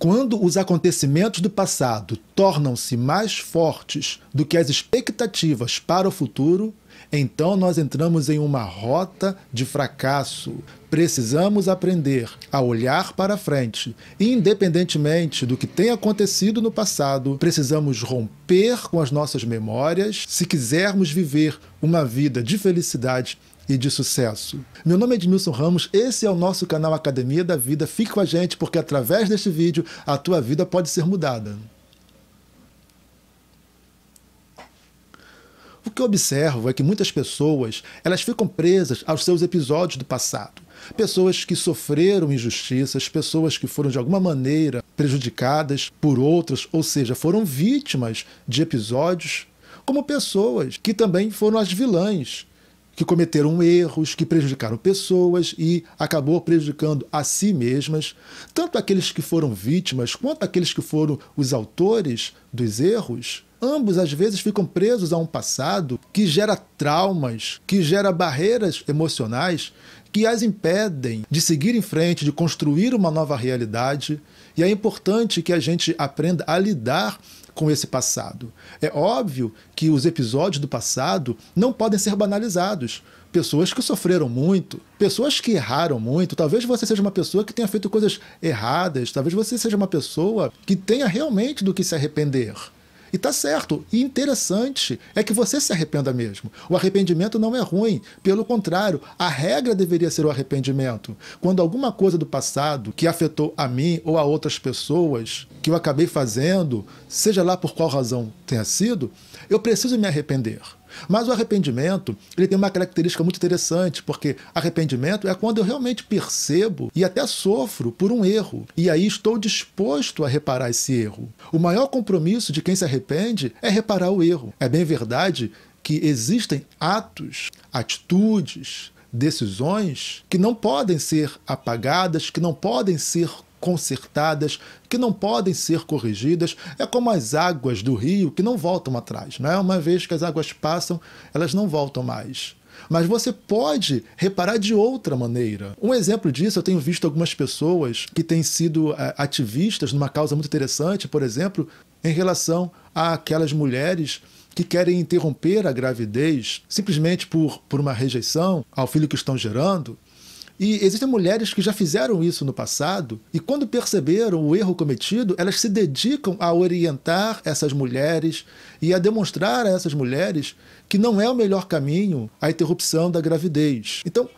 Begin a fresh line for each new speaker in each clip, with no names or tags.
Quando os acontecimentos do passado tornam-se mais fortes do que as expectativas para o futuro, então nós entramos em uma rota de fracasso. Precisamos aprender a olhar para frente. Independentemente do que tenha acontecido no passado, precisamos romper com as nossas memórias se quisermos viver uma vida de felicidade e de sucesso. Meu nome é Edmilson Ramos, esse é o nosso canal Academia da Vida. Fique com a gente porque através deste vídeo a tua vida pode ser mudada. O que eu observo é que muitas pessoas, elas ficam presas aos seus episódios do passado. Pessoas que sofreram injustiças, pessoas que foram de alguma maneira prejudicadas por outras, ou seja, foram vítimas de episódios, como pessoas que também foram as vilãs, que cometeram erros, que prejudicaram pessoas e acabou prejudicando a si mesmas. Tanto aqueles que foram vítimas quanto aqueles que foram os autores dos erros, ambos às vezes ficam presos a um passado que gera traumas, que gera barreiras emocionais que as impedem de seguir em frente, de construir uma nova realidade. E é importante que a gente aprenda a lidar com esse passado. É óbvio que os episódios do passado não podem ser banalizados. Pessoas que sofreram muito, pessoas que erraram muito, talvez você seja uma pessoa que tenha feito coisas erradas, talvez você seja uma pessoa que tenha realmente do que se arrepender. E tá certo, e interessante é que você se arrependa mesmo. O arrependimento não é ruim, pelo contrário, a regra deveria ser o arrependimento. Quando alguma coisa do passado que afetou a mim ou a outras pessoas, que eu acabei fazendo, seja lá por qual razão tenha sido, eu preciso me arrepender. Mas o arrependimento, ele tem uma característica muito interessante, porque arrependimento é quando eu realmente percebo e até sofro por um erro, e aí estou disposto a reparar esse erro. O maior compromisso de quem se arrepende é reparar o erro. É bem verdade que existem atos, atitudes, decisões que não podem ser apagadas, que não podem ser consertadas, que não podem ser corrigidas. É como as águas do rio que não voltam atrás, né? Uma vez que as águas passam, elas não voltam mais. Mas você pode reparar de outra maneira. Um exemplo disso, eu tenho visto algumas pessoas que têm sido ativistas numa causa muito interessante, por exemplo, em relação àquelas mulheres que querem interromper a gravidez simplesmente por uma rejeição ao filho que estão gerando. E existem mulheres que já fizeram isso no passado e quando perceberam o erro cometido, elas se dedicam a orientar essas mulheres e a demonstrar a essas mulheres que não é o melhor caminho a interrupção da gravidez. Então,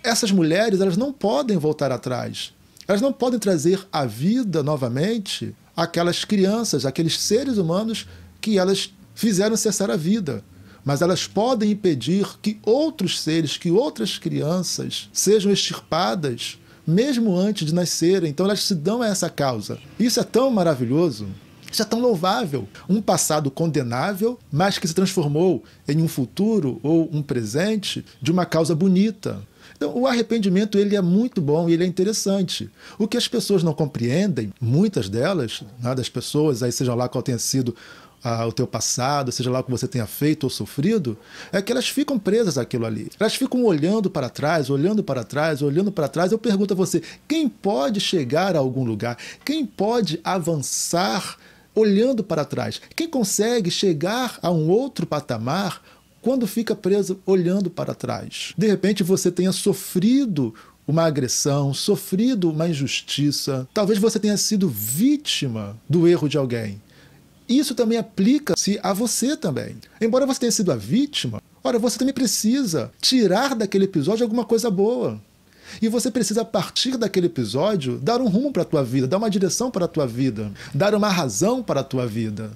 essas mulheres, elas não podem voltar atrás. Elas não podem trazer à vida novamente aquelas crianças, aqueles seres humanos que elas fizeram cessar a vida. Mas elas podem impedir que outros seres, que outras crianças sejam extirpadas, mesmo antes de nascerem. Então elas se dão a essa causa. Isso é tão maravilhoso, isso é tão louvável. Um passado condenável, mas que se transformou em um futuro ou um presente de uma causa bonita. Então, o arrependimento ele é muito bom e ele é interessante. O que as pessoas não compreendem, muitas delas, né, das pessoas, aí seja lá qual tenha sido o teu passado, seja lá o que você tenha feito ou sofrido, é que elas ficam presas àquilo ali. Elas ficam olhando para trás, olhando para trás, olhando para trás. Eu pergunto a você, quem pode chegar a algum lugar? Quem pode avançar olhando para trás? Quem consegue chegar a um outro patamar quando fica preso olhando para trás? De repente você tenha sofrido uma agressão, sofrido uma injustiça. Talvez você tenha sido vítima do erro de alguém. Isso também aplica-se a você também. Embora você tenha sido a vítima, ora, você também precisa tirar daquele episódio alguma coisa boa. E você precisa, a partir daquele episódio, dar um rumo para a tua vida, dar uma direção para a tua vida, dar uma razão para a tua vida.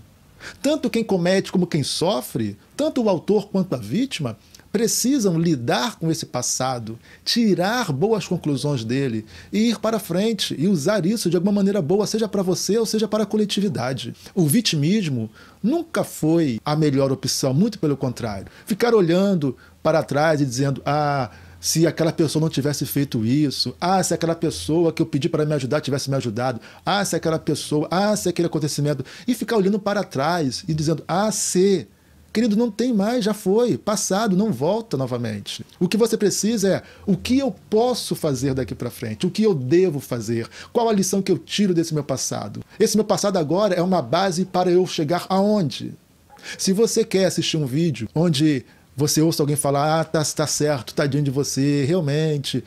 Tanto quem comete como quem sofre, tanto o autor quanto a vítima, precisam lidar com esse passado, tirar boas conclusões dele e ir para frente e usar isso de alguma maneira boa, seja para você ou seja para a coletividade. O vitimismo nunca foi a melhor opção, muito pelo contrário. Ficar olhando para trás e dizendo, se aquela pessoa não tivesse feito isso, se aquela pessoa que eu pedi para me ajudar tivesse me ajudado, se aquela pessoa, se aquele acontecimento, e ficar olhando para trás e dizendo, se Querido, não tem mais, já foi. Passado, não volta novamente. O que você precisa é o que eu posso fazer daqui para frente, o que eu devo fazer, qual a lição que eu tiro desse meu passado. Esse meu passado agora é uma base para eu chegar aonde? Se você quer assistir um vídeo onde você ouça alguém falar, tá certo, tadinho de você, realmente,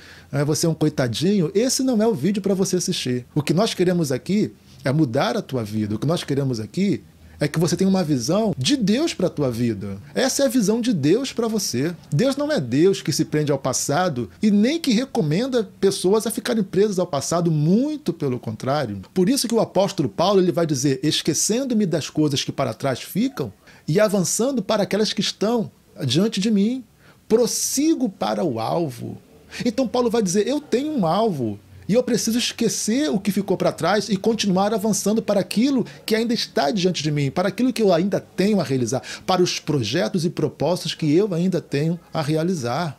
você é um coitadinho, esse não é o vídeo para você assistir. O que nós queremos aqui é mudar a tua vida. O que nós queremos aqui é que você tenha uma visão de Deus para a tua vida. Essa é a visão de Deus para você. Deus não é Deus que se prende ao passado e nem que recomenda pessoas a ficarem presas ao passado, muito pelo contrário. Por isso que o apóstolo Paulo ele vai dizer, esquecendo-me das coisas que para trás ficam e avançando para aquelas que estão diante de mim, prossigo para o alvo. Então Paulo vai dizer, eu tenho um alvo, e eu preciso esquecer o que ficou para trás e continuar avançando para aquilo que ainda está diante de mim, para aquilo que eu ainda tenho a realizar, para os projetos e propósitos que eu ainda tenho a realizar.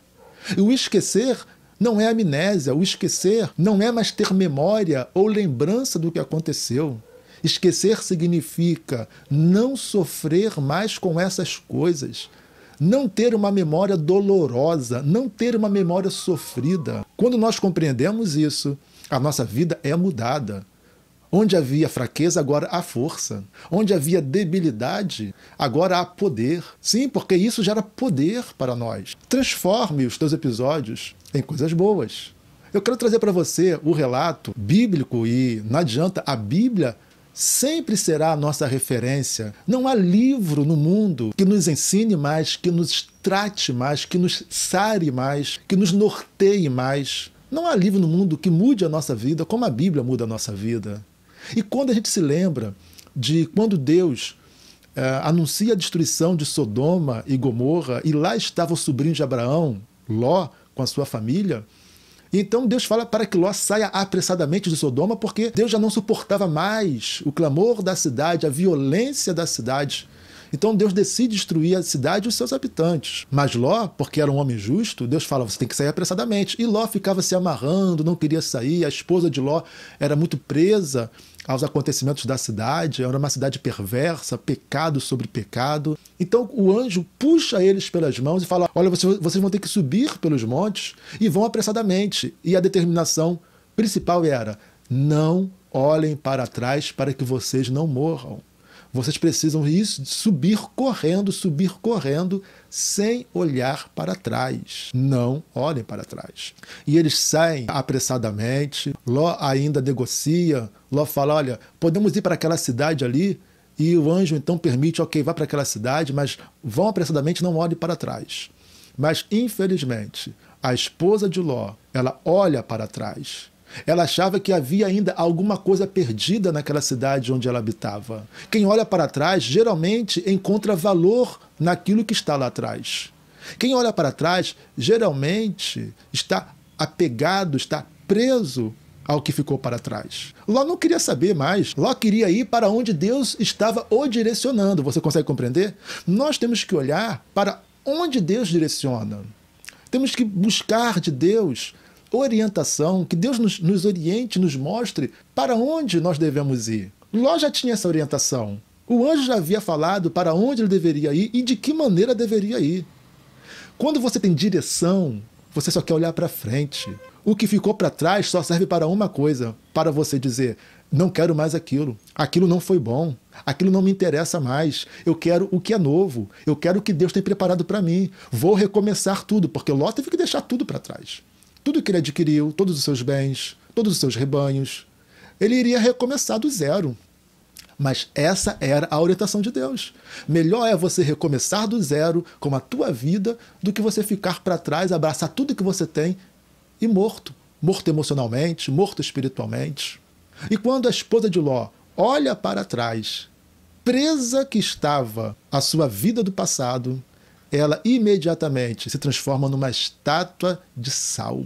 E o esquecer não é amnésia, o esquecer não é mais ter memória ou lembrança do que aconteceu. Esquecer significa não sofrer mais com essas coisas. Não ter uma memória dolorosa, não ter uma memória sofrida. Quando nós compreendemos isso, a nossa vida é mudada. Onde havia fraqueza, agora há força. Onde havia debilidade, agora há poder. Sim, porque isso gera poder para nós. Transforme os teus episódios em coisas boas. Eu quero trazer para você o relato bíblico e não adianta, a Bíblia sempre será a nossa referência. Não há livro no mundo que nos ensine mais, que nos trate mais, que nos sare mais, que nos norteie mais. Não há livro no mundo que mude a nossa vida como a Bíblia muda a nossa vida. E quando a gente se lembra de quando Deus anuncia a destruição de Sodoma e Gomorra, e lá estava o sobrinho de Abraão, Ló, com a sua família, então Deus fala para que Ló saia apressadamente de Sodoma, porque Deus já não suportava mais o clamor da cidade, a violência da cidade. Então Deus decide destruir a cidade e os seus habitantes. Mas Ló, porque era um homem justo, Deus fala, você tem que sair apressadamente. E Ló ficava se amarrando, não queria sair. A esposa de Ló era muito presa aos acontecimentos da cidade, era uma cidade perversa, pecado sobre pecado. Então o anjo puxa eles pelas mãos e fala, olha, vocês vão ter que subir pelos montes e vão apressadamente. E a determinação principal era, não olhem para trás para que vocês não morram. Vocês precisam subir correndo, sem olhar para trás. Não olhem para trás. E eles saem apressadamente. Ló ainda negocia. Ló fala, olha, podemos ir para aquela cidade ali? E o anjo então permite, ok, vá para aquela cidade, mas vão apressadamente, não olhem para trás. Mas, infelizmente, a esposa de Ló, ela olha para trás. Ela achava que havia ainda alguma coisa perdida naquela cidade onde ela habitava. Quem olha para trás, geralmente encontra valor naquilo que está lá atrás. Quem olha para trás, geralmente está apegado, está preso ao que ficou para trás. Ló não queria saber mais. Ló queria ir para onde Deus estava o direcionando. Você consegue compreender? Nós temos que olhar para onde Deus direciona. Temos que buscar de Deus orientação, que Deus nos oriente, nos mostre para onde nós devemos ir. Ló já tinha essa orientação. O anjo já havia falado para onde ele deveria ir e de que maneira deveria ir. Quando você tem direção, você só quer olhar para frente. O que ficou para trás só serve para uma coisa, para você dizer, não quero mais aquilo, aquilo não foi bom, aquilo não me interessa mais, eu quero o que é novo, eu quero o que Deus tem preparado para mim, vou recomeçar tudo, porque Ló teve que deixar tudo para trás. Tudo que ele adquiriu, todos os seus bens, todos os seus rebanhos, ele iria recomeçar do zero. Mas essa era a orientação de Deus. Melhor é você recomeçar do zero com a tua vida do que você ficar para trás, abraçar tudo que você tem e morto. Morto emocionalmente, morto espiritualmente. E quando a esposa de Ló olha para trás, presa que estava a sua vida do passado, ela imediatamente se transforma numa estátua de sal.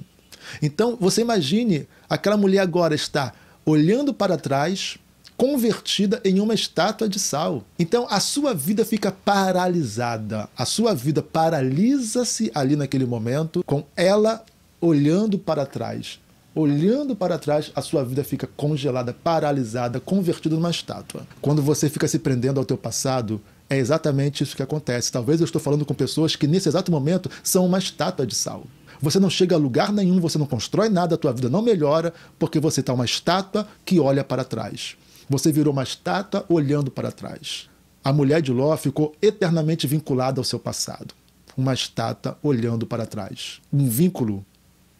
Então, você imagine, aquela mulher agora está olhando para trás, convertida em uma estátua de sal. Então, a sua vida fica paralisada. A sua vida paralisa-se ali naquele momento, com ela olhando para trás. Olhando para trás, a sua vida fica congelada, paralisada, convertida numa estátua. Quando você fica se prendendo ao teu passado, É exatamente isso que acontece. Talvez eu estou falando com pessoas que nesse exato momento são uma estátua de sal. Você não chega a lugar nenhum, você não constrói nada, a tua vida não melhora, porque você está uma estátua que olha para trás. Você virou uma estátua olhando para trás. A mulher de Ló ficou eternamente vinculada ao seu passado. Uma estátua olhando para trás. Um vínculo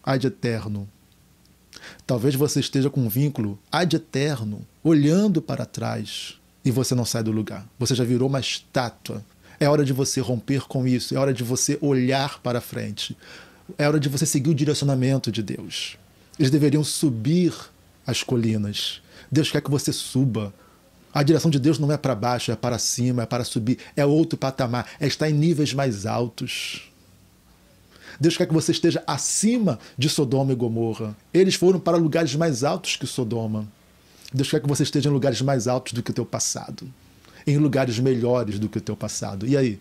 ad eterno. Talvez você esteja com um vínculo ad eterno, olhando para trás, e você não sai do lugar. Você já virou uma estátua. É hora de você romper com isso, é hora de você olhar para frente. É hora de você seguir o direcionamento de Deus. Eles deveriam subir as colinas. Deus quer que você suba. A direção de Deus não é para baixo, é para cima, é para subir, é outro patamar, é estar em níveis mais altos. Deus quer que você esteja acima de Sodoma e Gomorra. Eles foram para lugares mais altos que Sodoma. Deus quer que você esteja em lugares mais altos do que o teu passado. Em lugares melhores do que o teu passado. E aí?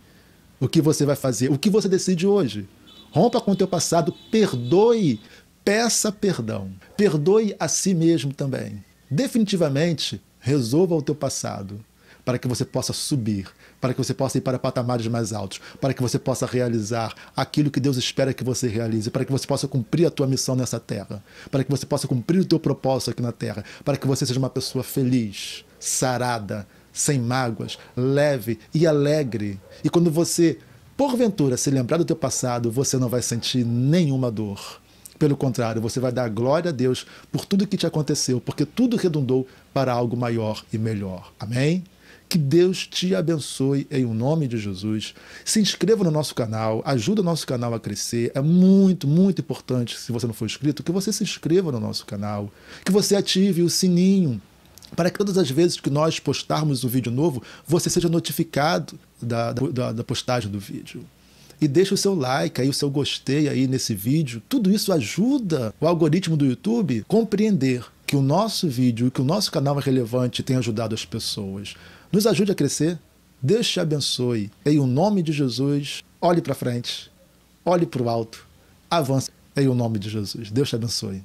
O que você vai fazer? O que você decide hoje? Rompa com o teu passado, perdoe, peça perdão. Perdoe a si mesmo também. Definitivamente, resolva o teu passado para que você possa subir, para que você possa ir para patamares mais altos, para que você possa realizar aquilo que Deus espera que você realize, para que você possa cumprir a tua missão nessa terra, para que você possa cumprir o teu propósito aqui na terra, para que você seja uma pessoa feliz, sarada, sem mágoas, leve e alegre. E quando você, porventura, se lembrar do teu passado, você não vai sentir nenhuma dor. Pelo contrário, você vai dar glória a Deus por tudo que te aconteceu, porque tudo redundou para algo maior e melhor. Amém? Que Deus te abençoe em nome de Jesus. Se inscreva no nosso canal, ajuda o nosso canal a crescer. É muito, muito importante, se você não for inscrito, que você se inscreva no nosso canal, que você ative o sininho, para que todas as vezes que nós postarmos um vídeo novo, você seja notificado da postagem do vídeo. E deixa o seu like aí, o seu gostei aí nesse vídeo. Tudo isso ajuda o algoritmo do YouTube a compreender que o nosso vídeo, que o nosso canal é relevante e tem ajudado as pessoas. Nos ajude a crescer. Deus te abençoe. Em o nome de Jesus, olhe para frente, olhe para o alto, avance em o nome de Jesus. Deus te abençoe.